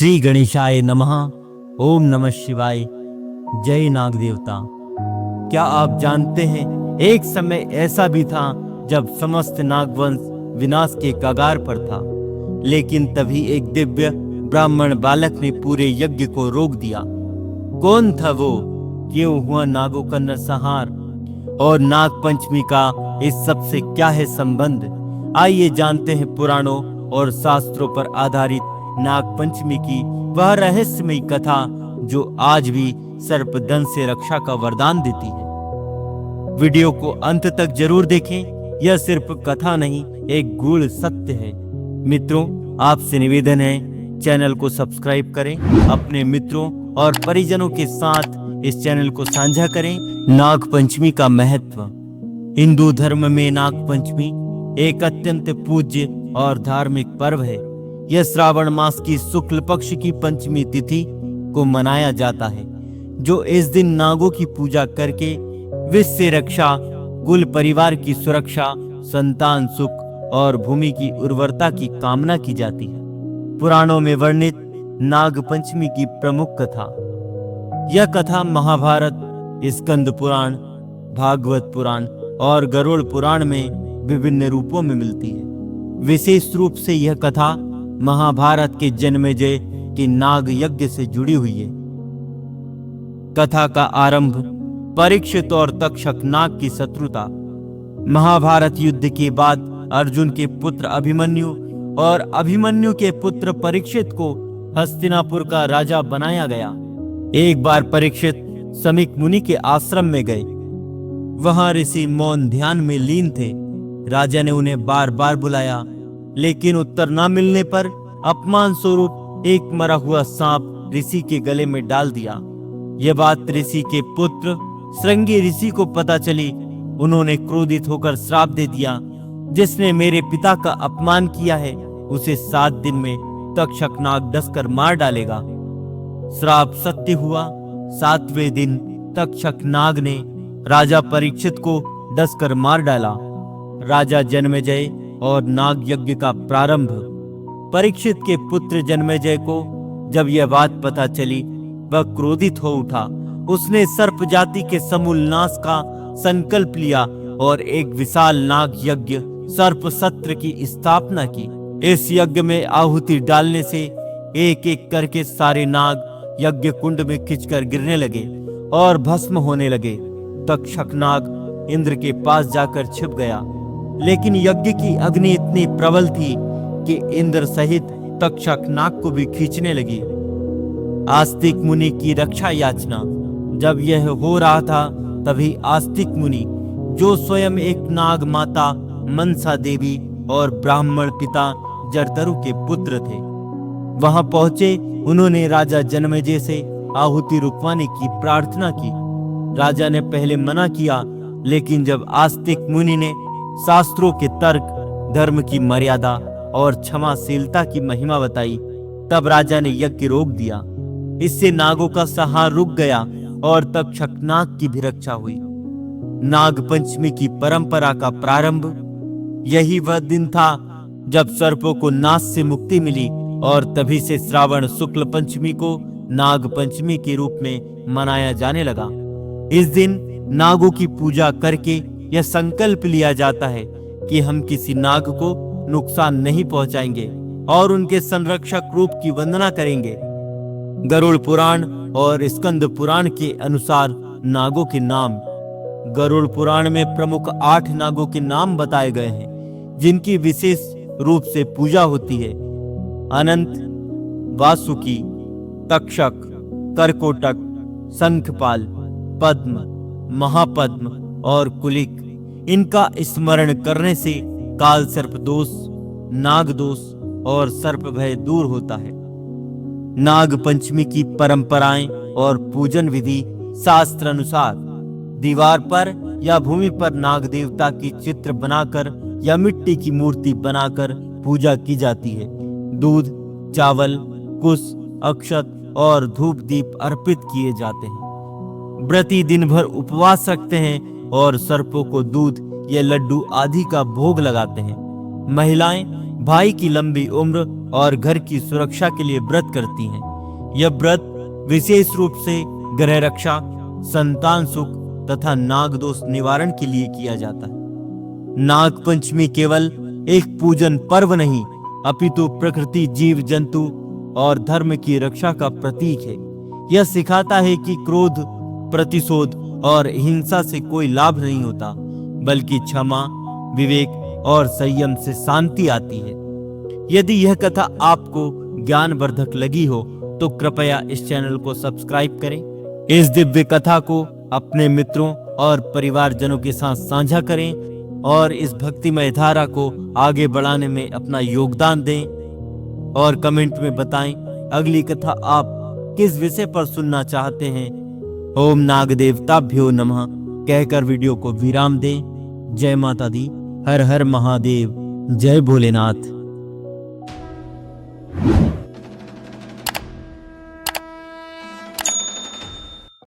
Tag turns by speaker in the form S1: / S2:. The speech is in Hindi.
S1: श्री गणेशाय नमः। ओम नमः शिवाय। जय नाग देवता। क्या आप जानते हैं, एक समय ऐसा भी था जब समस्त नागवंश विनाश के कगार पर था, लेकिन तभी एक दिव्य ब्राह्मण बालक ने पूरे यज्ञ को रोक दिया। कौन था वो? क्यों हुआ नागों का नरसंहार? और नाग पंचमी का इस सब से क्या है संबंध? आइए जानते हैं पुराणों और शास्त्रों पर आधारित नाग पंचमी की वह रहस्यमयी कथा जो आज भी सर्पदंश से रक्षा का वरदान देती है। वीडियो को अंत तक जरूर देखें, यह सिर्फ कथा नहीं, एक गूढ़ सत्य है। मित्रों, आपसे निवेदन है, चैनल को सब्सक्राइब करें, अपने मित्रों और परिजनों के साथ इस चैनल को साझा करें। नाग पंचमी का महत्व। हिंदू धर्म में नाग पंचमी एक अत्यंत पूज्य और धार्मिक पर्व है। यह श्रावण मास की शुक्ल पक्ष की पंचमी तिथि को मनाया जाता है, जो इस दिन नागों की पूजा करके विश्व से रक्षा, कुल परिवार की सुरक्षा, संतान सुख और भूमि की उर्वरता की कामना की जाती है। पुराणों में वर्णित नाग पंचमी की प्रमुख कथा। यह कथा महाभारत, स्कंद पुराण, भागवत पुराण और गरुड़ पुराण में विभिन्न रूपों में मिलती है। विशेष रूप से यह कथा महाभारत के जन्मेजय के नाग यज्ञ से जुड़ी हुई है। कथा का आरंभ परीक्षित और तक्षक नाग की शत्रुता। महाभारत युद्ध के बाद अर्जुन के पुत्र अभिमन्यु और अभिमन्यु के पुत्र परीक्षित को हस्तिनापुर का राजा बनाया गया। एक बार परीक्षित समीक मुनि के आश्रम में गए। वहां ऋषि मौन ध्यान में लीन थे। राजा ने उन्हें बार बार बुलाया, लेकिन उत्तर न मिलने पर अपमान स्वरूप एक मरा हुआ सांप ऋषि के गले में डाल दिया। यह बात ऋषि के पुत्र श्रृंगी ऋषि को पता चली। उन्होंने क्रोधित होकर श्राप दे दिया, जिसने मेरे पिता का अपमान किया है उसे 7 दिन में तक्षक नाग डसकर मार डालेगा। श्राप सत्य हुआ। 7वें दिन तक्षक नाग ने राजा परीक्षित को डसकर मार डाला। राजा जन्मेजय और नाग यज्ञ का प्रारंभ। परीक्षित के पुत्र जन्मेजय को जब यह बात पता चली, वह क्रोधित हो उठा। उसने सर्प जाति के समूल नाश का संकल्प लिया और एक विशाल नाग यज्ञ सर्प सत्र की स्थापना की। इस यज्ञ में आहुति डालने से एक एक करके सारे नाग यज्ञ कुंड में खिंचकर गिरने लगे और भस्म होने लगे। तक्षक नाग इंद्र के पास जाकर छिप गया, लेकिन यज्ञ की अग्नि इतनी प्रबल थी कि इंद्र सहित तक्षक नाग को भी खींचने लगी। आस्तिक मुनि की रक्षा याचना। जब यह हो रहा था, तभी आस्तिक मुनि, जो स्वयं एक नाग माता मनसा देवी और ब्राह्मण पिता जरतरु के पुत्र थे, वहां पहुंचे। उन्होंने राजा जन्मेजय से आहुति रुकवाने की प्रार्थना की। राजा ने पहले मना किया, लेकिन जब आस्तिक मुनि ने शास्त्रों के तर्क, धर्म की मर्यादा और क्षमाशीलता की महिमा बताई, तब राजा ने यज्ञ रोक दिया। इससे नागों का संहार रुक गया और तक्षक नाग की भी रक्षा हुई। नाग पंचमी की परंपरा का प्रारंभ। यही वह दिन था जब सर्पों को नाश से मुक्ति मिली और तभी से श्रावण शुक्ल पंचमी को नाग पंचमी के रूप में मनाया जाने लगा। इस दिन नागों की पूजा करके यह संकल्प लिया जाता है कि हम किसी नाग को नुकसान नहीं पहुंचाएंगे और उनके संरक्षक रूप की वंदना करेंगे। गरुड़ पुराण और स्कंद पुराण के अनुसार नागों के नाम। गरुड़ पुराण में प्रमुख 8 नागों के नाम बताए गए हैं, जिनकी विशेष रूप से पूजा होती है। अनंत, वासुकी, तक्षक, करकोटक, शंखपाल, पद्म, महापद्म और कुलिक। इनका स्मरण करने से काल सर्प दोष, नाग दोष और सर्प भय दूर होता है। नाग पंचमी की परंपराएं और पूजन विधि। शास्त्र अनुसार दीवार पर या भूमि पर नाग देवता की चित्र बनाकर या मिट्टी की मूर्ति बनाकर पूजा की जाती है। दूध, चावल, कुश, अक्षत और धूप दीप अर्पित किए जाते हैं। व्रती दिन भर उपवास रखते हैं और सर्पों को दूध या लड्डू आदि का भोग लगाते हैं। महिलाएं भाई की लंबी उम्र और घर की सुरक्षा के लिए व्रत करती हैं। यह व्रत विशेष रूप से ग्रह रक्षा, संतान सुख तथा नाग दोष निवारण के लिए किया जाता है। नाग पंचमी केवल एक पूजन पर्व नहीं, अपितु प्रकृति, जीव जंतु और धर्म की रक्षा का प्रतीक है। यह सिखाता है कि क्रोध, प्रतिशोध और हिंसा से कोई लाभ नहीं होता, बल्कि क्षमा, विवेक और संयम से शांति आती है। यदि यह कथा आपको ज्ञानवर्धक लगी हो तो कृपया इस चैनल को सब्सक्राइब करें। इस दिव्य कथा को अपने मित्रों और परिवारजनों के साथ साझा करें और इस भक्तिमय धारा को आगे बढ़ाने में अपना योगदान दें। और कमेंट में बताएं अगली कथा आप किस विषय पर सुनना चाहते हैं। ओम नाग देवताभ्यो नमः कहकर वीडियो को विराम दें। जय माता दी। हर हर महादेव। जय भोलेनाथ।